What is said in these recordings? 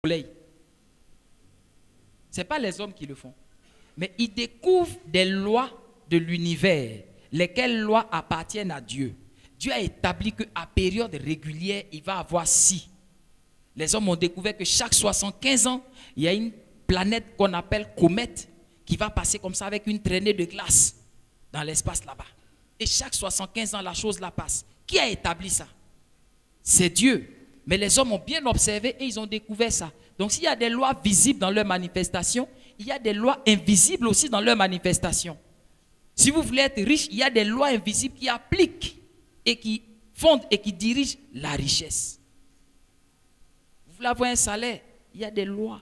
soleil. Ce n'est pas les hommes qui le font. Mais ils découvrent des lois de l'univers, lesquelles lois appartiennent à Dieu. Dieu a établi qu'à période régulière, il va avoir ci. Les hommes ont découvert que chaque 75 ans, il y a une planète qu'on appelle comète qui va passer comme ça avec une traînée de glace dans l'espace là-bas. Et chaque 75 ans, la chose là passe. Qui a établi ça? C'est Dieu. Mais les hommes ont bien observé et ils ont découvert ça. Donc s'il y a des lois visibles dans leur manifestation, il y a des lois invisibles aussi dans leur manifestation. Si vous voulez être riche, il y a des lois invisibles qui appliquent et qui fondent et qui dirigent la richesse. Vous voulez avoir un salaire, il y a des lois.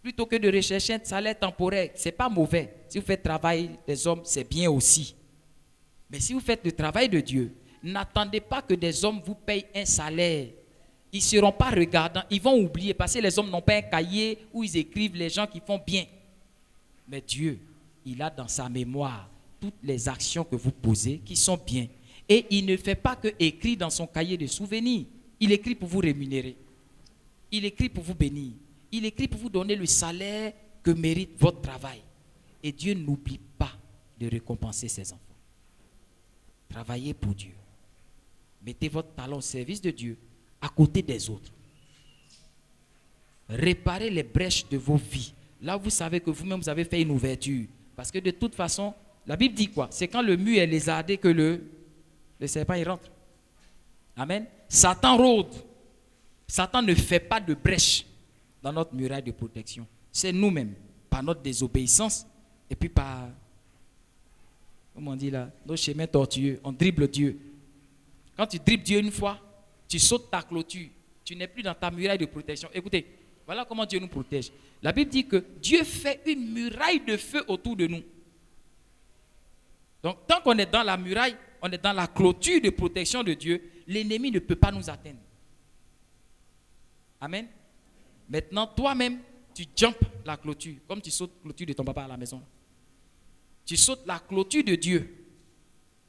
Plutôt que de rechercher un salaire temporaire, ce n'est pas mauvais. Si vous faites travailler des hommes, c'est bien aussi. Mais si vous faites le travail de Dieu, n'attendez pas que des hommes vous payent un salaire. Ils ne seront pas regardants, ils vont oublier parce que les hommes n'ont pas un cahier où ils écrivent les gens qui font bien. Mais Dieu, il a dans sa mémoire toutes les actions que vous posez qui sont bien. Et il ne fait pas que écrire dans son cahier de souvenirs. Il écrit pour vous rémunérer. Il écrit pour vous bénir. Il écrit pour vous donner le salaire que mérite votre travail. Et Dieu n'oublie pas de récompenser ses enfants. Travaillez pour Dieu. Mettez votre talent au service de Dieu, à côté des autres. Réparez les brèches de vos vies. Là, vous savez que vous-même, vous avez fait une ouverture. Parce que de toute façon, la Bible dit quoi? C'est quand le mur est lézardé que le serpent y rentre. Amen. Satan rôde. Satan ne fait pas de brèche dans notre muraille de protection. C'est nous-mêmes, par notre désobéissance et puis par, comment on dit là, nos chemins tortueux, on dribble Dieu. Quand tu dribbles Dieu une fois, tu sautes ta clôture. Tu n'es plus dans ta muraille de protection. Écoutez, voilà comment Dieu nous protège. La Bible dit que Dieu fait une muraille de feu autour de nous. Donc, tant qu'on est dans la muraille, on est dans la clôture de protection de Dieu, l'ennemi ne peut pas nous atteindre. Amen. Maintenant, toi-même, tu jumps la clôture, comme tu sautes la clôture de ton papa à la maison. Tu sautes la clôture de Dieu.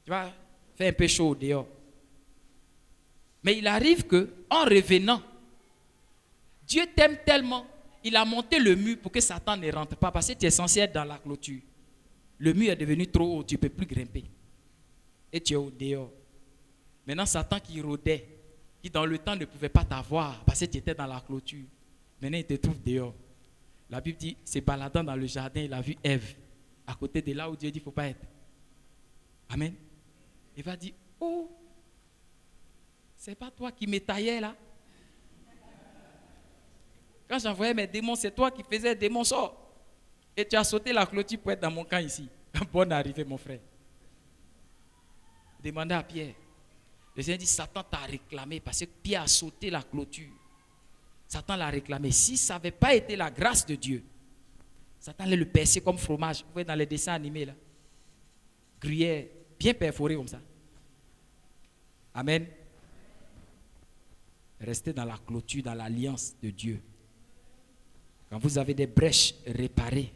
Tu vas faire un peu chaud dehors. Mais il arrive que, en revenant, Dieu t'aime tellement, il a monté le mur pour que Satan ne rentre pas, parce que tu es censé être dans la clôture. Le mur est devenu trop haut, tu ne peux plus grimper. Et tu es au dehors. Maintenant, Satan qui rôdait, qui dans le temps ne pouvait pas t'avoir, parce que tu étais dans la clôture. Maintenant, il te trouve dehors. La Bible dit, se baladant dans le jardin, il a vu Ève, à côté de là où Dieu dit qu'il ne faut pas être. Amen. Il va dire, oh, c'est pas toi qui me taillais là. Quand j'envoyais mes démons, c'est toi qui faisais des démons sort. Et tu as sauté la clôture pour être dans mon camp ici. Bonne arrivée, mon frère. Demandez à Pierre. Le Seigneur dit, Satan t'a réclamé parce que Pierre a sauté la clôture. Satan l'a réclamé. Si ça n'avait pas été la grâce de Dieu, Satan allait le percer comme fromage. Vous voyez dans les dessins animés là. Gruyère, bien perforé comme ça. Amen. Restez dans la clôture, dans l'alliance de Dieu. Quand vous avez des brèches réparées,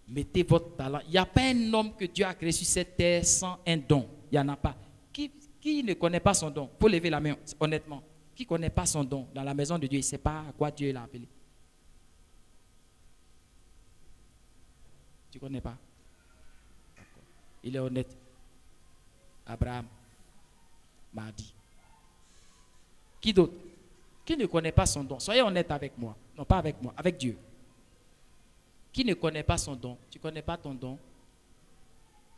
mettez votre talent. Il n'y a pas un homme que Dieu a créé sur cette terre sans un don. Il n'y en a pas. Qui ne connaît pas son don? Il faut lever la main, honnêtement. Qui ne connaît pas son don dans la maison de Dieu? Il ne sait pas à quoi Dieu l'a appelé. Tu ne connais pas? D'accord. Il est honnête. Abraham m'a dit. Qui d'autre? Qui ne connaît pas son don? Soyez honnête avec moi. Non, pas avec moi, avec Dieu. Qui ne connaît pas son don? Tu ne connais pas ton don?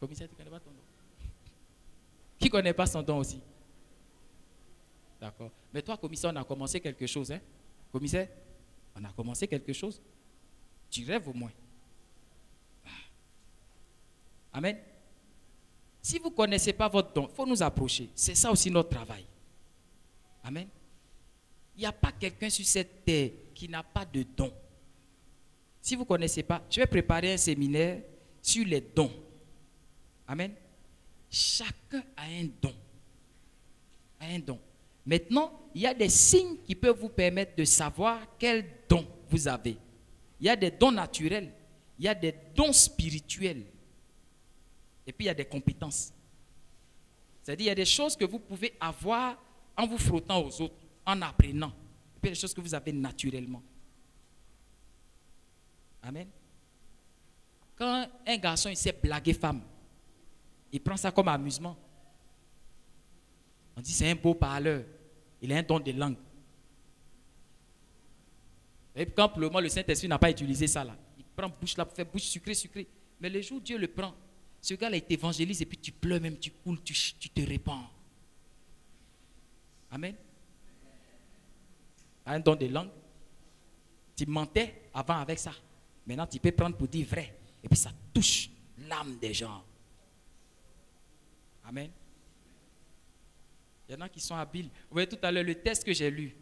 Commissaire, tu ne connais pas ton don? Qui ne connaît pas son don aussi? D'accord. Mais toi, commissaire, on a commencé quelque chose. Hein? Commissaire, on a commencé quelque chose. Tu rêves au moins. Amen. Si vous ne connaissez pas votre don, il faut nous approcher. C'est ça aussi notre travail. Amen. Il n'y a pas quelqu'un sur cette terre qui n'a pas de don. Si vous ne connaissez pas, je vais préparer un séminaire sur les dons. Amen. Chacun a un don. A un don. Maintenant, il y a des signes qui peuvent vous permettre de savoir quel don vous avez. Il y a des dons naturels, il y a des dons spirituels. Et puis il y a des compétences. C'est-à-dire il y a des choses que vous pouvez avoir en vous frottant aux autres, en apprenant. Et peut-être des choses que vous avez naturellement. Amen. Quand un garçon il sait blaguer femme, il prend ça comme amusement. On dit c'est un beau parleur. Il a un don de langue. Et quand pour le moment le Saint-Esprit n'a pas utilisé ça là, il prend bouche là pour faire bouche sucrée, sucrée. Mais le jour où Dieu le prend, ce gars-là il t'évangélise et puis tu pleures même, tu coules, tu te répands. Amen. Un don de langue. Tu mentais avant avec ça. Maintenant tu peux prendre pour dire vrai. Et puis ça touche l'âme des gens. Amen. Il y en a qui sont habiles. Vous voyez tout à l'heure le test que j'ai lu.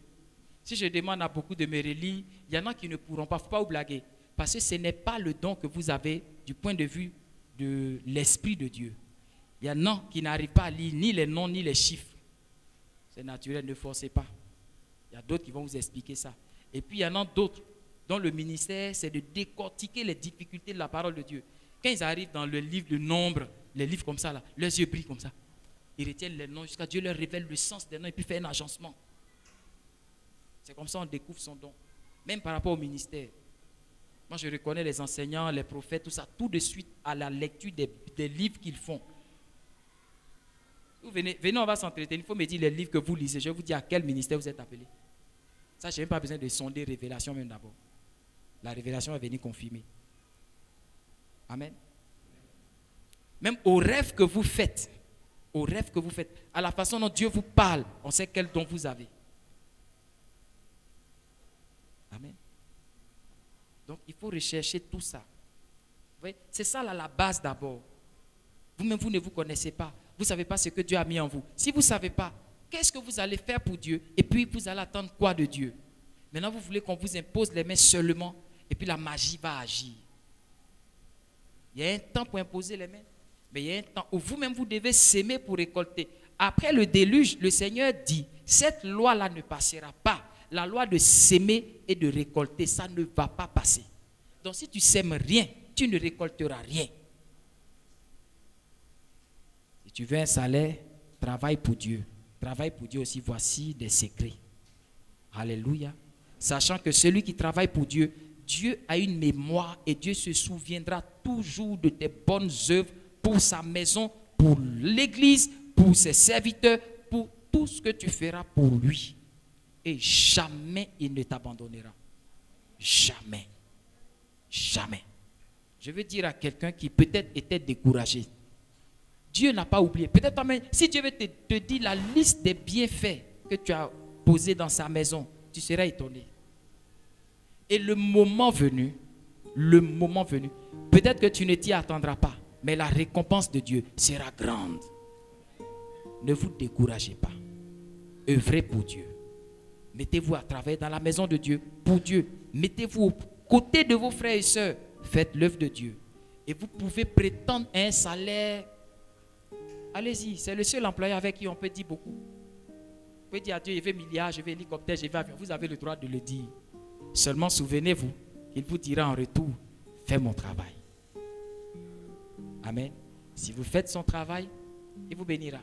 Si je demande à beaucoup de me relire, il y en a qui ne pourront pas. Il ne faut pas vous blaguer. Parce que ce n'est pas le don que vous avez du point de vue de l'Esprit de Dieu. Il y en a qui n'arrivent pas à lire ni les noms ni les chiffres. C'est naturel, ne forcez pas. Il y a d'autres qui vont vous expliquer ça. Et puis il y en a d'autres dont le ministère, c'est de décortiquer les difficultés de la parole de Dieu. Quand ils arrivent dans le livre de Nombre, les livres comme ça, là, leurs yeux brillent comme ça. Ils retiennent les noms jusqu'à Dieu leur révèle le sens des noms et puis fait un agencement. C'est comme ça qu'on découvre son don. Même par rapport au ministère. Moi, je reconnais les enseignants, les prophètes, tout ça, tout de suite à la lecture des livres qu'ils font. Vous venez, on va s'entretenir. Il faut me dire les livres que vous lisez. Je vais vous dire à quel ministère vous êtes appelé. Ça, je n'ai même pas besoin de sonder révélation même d'abord. La révélation va venir confirmer. Amen. Même aux rêves que vous faites, à la façon dont Dieu vous parle, on sait quel don vous avez. Amen. Donc, il faut rechercher tout ça. Vous voyez, c'est ça là, la base d'abord. Vous-même, vous ne vous connaissez pas. Vous ne savez pas ce que Dieu a mis en vous. Si vous ne savez pas, qu'est-ce que vous allez faire pour Dieu? Et puis, vous allez attendre quoi de Dieu? Maintenant, vous voulez qu'on vous impose les mains seulement, et puis la magie va agir. Il y a un temps pour imposer les mains, mais il y a un temps où vous-même, vous devez s'aimer pour récolter. Après le déluge, le Seigneur dit, cette loi-là ne passera pas. La loi de s'aimer et de récolter, ça ne va pas passer. Donc, si tu sèmes rien, tu ne récolteras rien. Si tu veux un salaire, travaille pour Dieu. Travaille pour Dieu aussi, voici des secrets. Alléluia. Sachant que celui qui travaille pour Dieu, Dieu a une mémoire et Dieu se souviendra toujours de tes bonnes œuvres pour sa maison, pour l'église, pour ses serviteurs, pour tout ce que tu feras pour lui. Et jamais il ne t'abandonnera. Jamais. Jamais. Je veux dire à quelqu'un qui peut-être était découragé. Dieu n'a pas oublié. Peut-être même, si Dieu veut te dire la liste des bienfaits que tu as posés dans sa maison, tu seras étonné. Et le moment venu, peut-être que tu ne t'y attendras pas, mais la récompense de Dieu sera grande. Ne vous découragez pas. Œuvrez pour Dieu. Mettez-vous à travailler dans la maison de Dieu, pour Dieu. Mettez-vous aux côtés de vos frères et sœurs. Faites l'œuvre de Dieu. Et vous pouvez prétendre un salaire. Allez-y, c'est le seul employeur avec qui on peut dire beaucoup. Vous pouvez dire à Dieu, je veux milliard, je veux hélicoptère, je veux avion. Vous avez le droit de le dire. Seulement souvenez-vous qu'il vous dira en retour, fais mon travail. Amen. Si vous faites son travail, il vous bénira.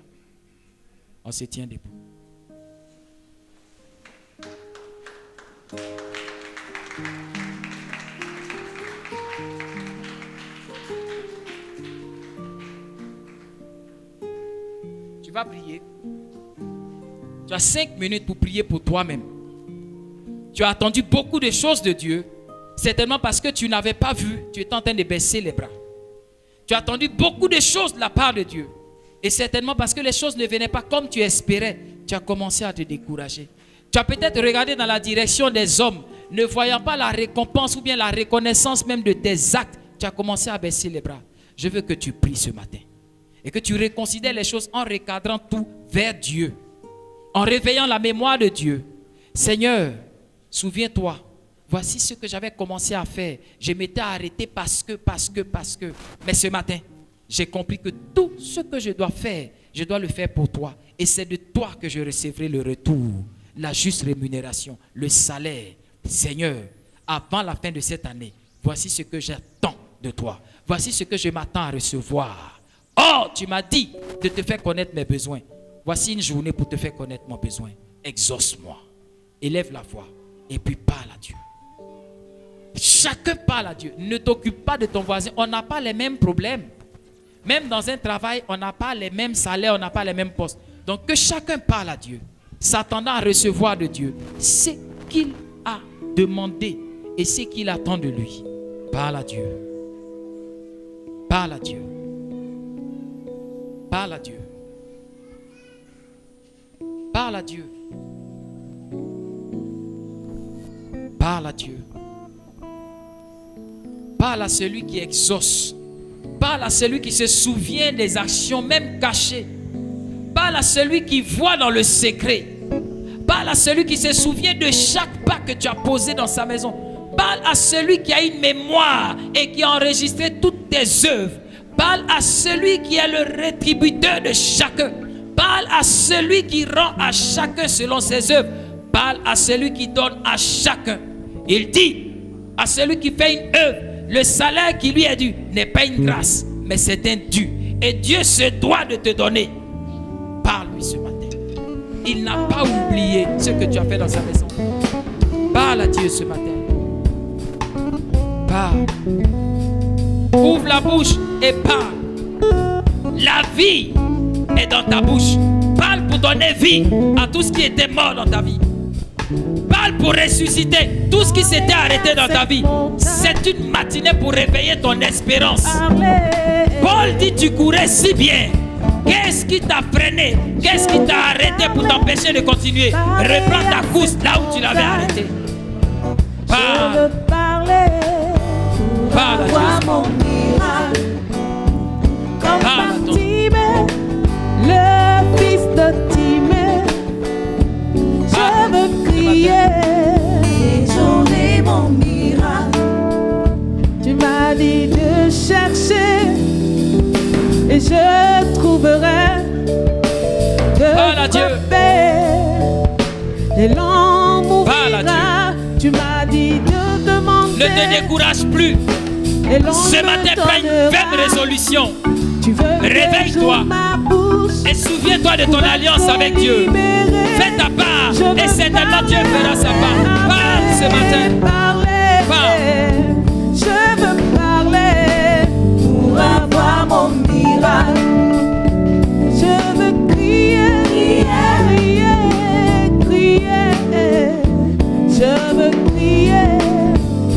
On se tient debout. Tu vas prier. Tu as 5 minutes pour prier pour toi-même. Tu as attendu beaucoup de choses de Dieu, certainement parce que tu n'avais pas vu, tu étais en train de baisser les bras. Tu as attendu beaucoup de choses de la part de Dieu. Et certainement parce que les choses ne venaient pas comme tu espérais, tu as commencé à te décourager. Tu as peut-être regardé dans la direction des hommes, ne voyant pas la récompense ou bien la reconnaissance même de tes actes, tu as commencé à baisser les bras. Je veux que tu pries ce matin et que tu reconsidères les choses en recadrant tout vers Dieu, en réveillant la mémoire de Dieu. Seigneur, souviens-toi, voici ce que j'avais commencé à faire. Je m'étais arrêté parce que. Mais ce matin, j'ai compris que tout ce que je dois faire, je dois le faire pour toi. Et c'est de toi que je recevrai le retour, la juste rémunération, le salaire. Seigneur, avant la fin de cette année, voici ce que j'attends de toi. Voici ce que je m'attends à recevoir. Oh, tu m'as dit de te faire connaître mes besoins. Voici une journée pour te faire connaître mon besoin. Exauce-moi. élève la voix et puis parle à Dieu. Chacun parle à Dieu. Ne t'occupe pas de ton voisin. On n'a pas les mêmes problèmes. Même dans un travail, on n'a pas les mêmes salaires, on n'a pas les mêmes postes. Donc que chacun parle à Dieu, s'attendant à recevoir de Dieu ce qu'il a demandé et ce qu'il attend de lui. Parle à Dieu. Parle à Dieu. Parle à Dieu. Parle à Dieu. Parle à Dieu. Parle à celui qui exauce. Parle à celui qui se souvient des actions même cachées. Parle à celui qui voit dans le secret. Parle à celui qui se souvient de chaque pas que tu as posé dans sa maison. Parle à celui qui a une mémoire et qui a enregistré toutes tes œuvres. Parle à celui qui est le rétributeur de chacun. Parle à celui qui rend à chacun selon ses œuvres. Parle à celui qui donne à chacun. Il dit à celui qui fait une œuvre, le salaire qui lui est dû n'est pas une grâce, mais c'est un dû. Et Dieu se doit de te donner. Parle-lui ce matin. Il n'a pas oublié ce que tu as fait dans sa maison. Parle à Dieu ce matin. Parle. Ouvre la bouche et parle. La vie est dans ta bouche. Parle pour donner vie à tout ce qui était mort dans ta vie. Parle pour ressusciter tout ce qui s'était arrêté dans ta vie. C'est une matinée pour réveiller ton espérance. Paul dit: tu courais si bien. Qu'est-ce qui t'a freiné? Qu'est-ce qui t'a arrêté pour t'empêcher de continuer? Reprends ta course là où tu l'avais arrêté. Parle. Parle à Dieu. Parle à ton le fils de Timée. Je veux crier et j'aurai mon miracle. Tu m'as dit de chercher et je trouverai. Parle à Dieu. Et l'homme m'ouvrira. Tu m'as dit de demander. Ne te décourage plus. Ce matin, prends une ferme résolution. Réveille-toi et souviens-toi de ton alliance avec Dieu. Fais ta part et certainement Dieu fera sa part. Parle ce matin. Parle. Je veux parler pour avoir mon miracle. Je veux crier, crier, crier. Je veux crier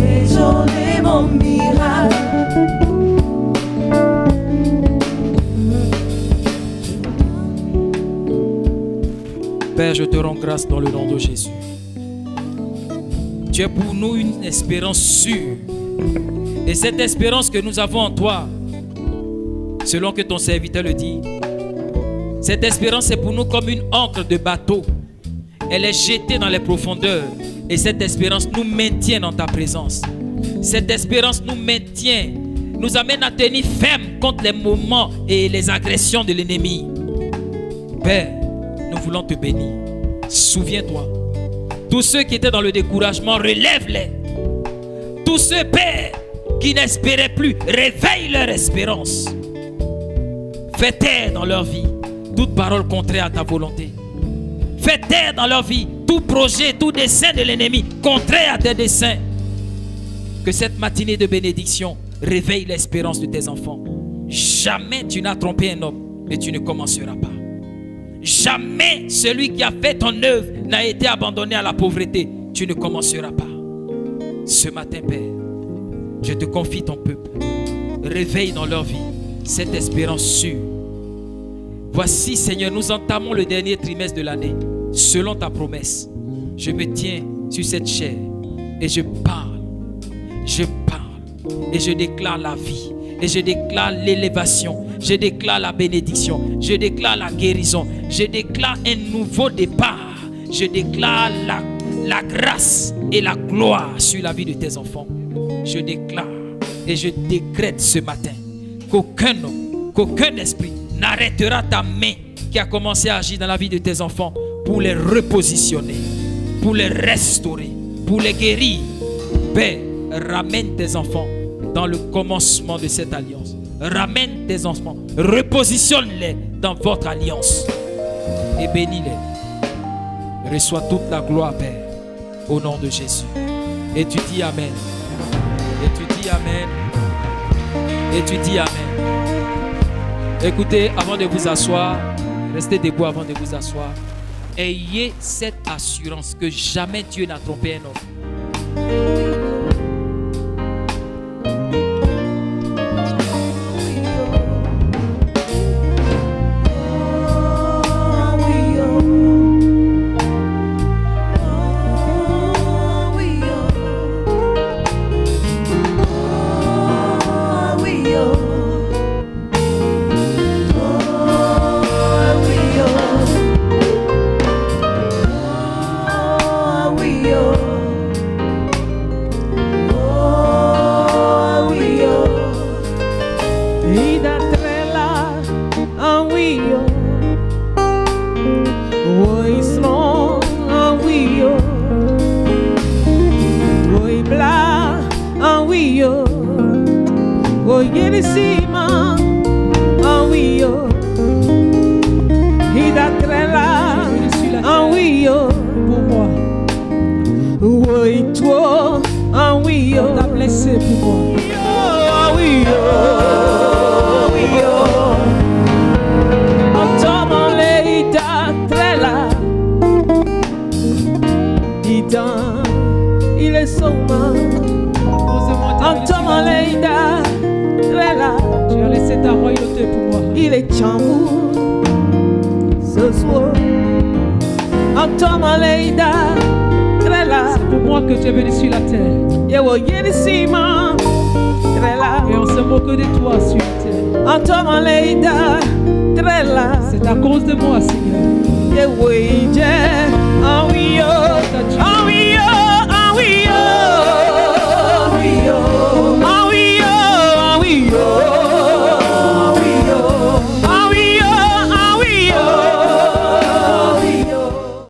et j'aurai mon miracle. Père, je te rends grâce dans le nom de Jésus. Tu es pour nous une espérance sûre. Et cette espérance que nous avons en toi, selon que ton serviteur le dit, cette espérance est pour nous comme une ancre de bateau. Elle est jetée dans les profondeurs. Et cette espérance nous maintient dans ta présence. Cette espérance nous maintient, nous amène à tenir ferme contre les moments et les agressions de l'ennemi. Père, nous voulons te bénir. Souviens-toi, tous ceux qui étaient dans le découragement, relève-les. Tous ceux, Père, qui n'espéraient plus, réveille leur espérance. Fais taire dans leur vie toute parole contraire à ta volonté. Fais taire dans leur vie tout projet, tout dessein de l'ennemi contraire à tes desseins. Que cette matinée de bénédiction réveille l'espérance de tes enfants. Jamais tu n'as trompé un homme et tu ne commenceras pas. Jamais celui qui a fait ton œuvre n'a été abandonné à la pauvreté. Tu ne commenceras pas. Ce matin, Père, je te confie ton peuple. Réveille dans leur vie cette espérance sûre. Voici, Seigneur, nous entamons le dernier trimestre de l'année. Selon ta promesse, je me tiens sur cette chair et je parle. Je parle et je déclare la vie. Et je déclare l'élévation. Je déclare la bénédiction. Je déclare la guérison. Je déclare un nouveau départ. Je déclare la grâce et la gloire sur la vie de tes enfants. Je déclare et je décrète ce matin qu'aucun homme, qu'aucun esprit n'arrêtera ta main qui a commencé à agir dans la vie de tes enfants pour les repositionner, pour les restaurer, pour les guérir. Père, ramène tes enfants dans le commencement de cette alliance. Ramène tes enfants, repositionne-les dans votre alliance et bénis-les. Reçois toute la gloire, Père. Au nom de Jésus. Et tu dis Amen. Et tu dis Amen. Et tu dis Amen. Écoutez, avant de vous asseoir, restez debout avant de vous asseoir. Ayez cette assurance que jamais Dieu n'a trompé un homme. C'est à cause de moi, Seigneur.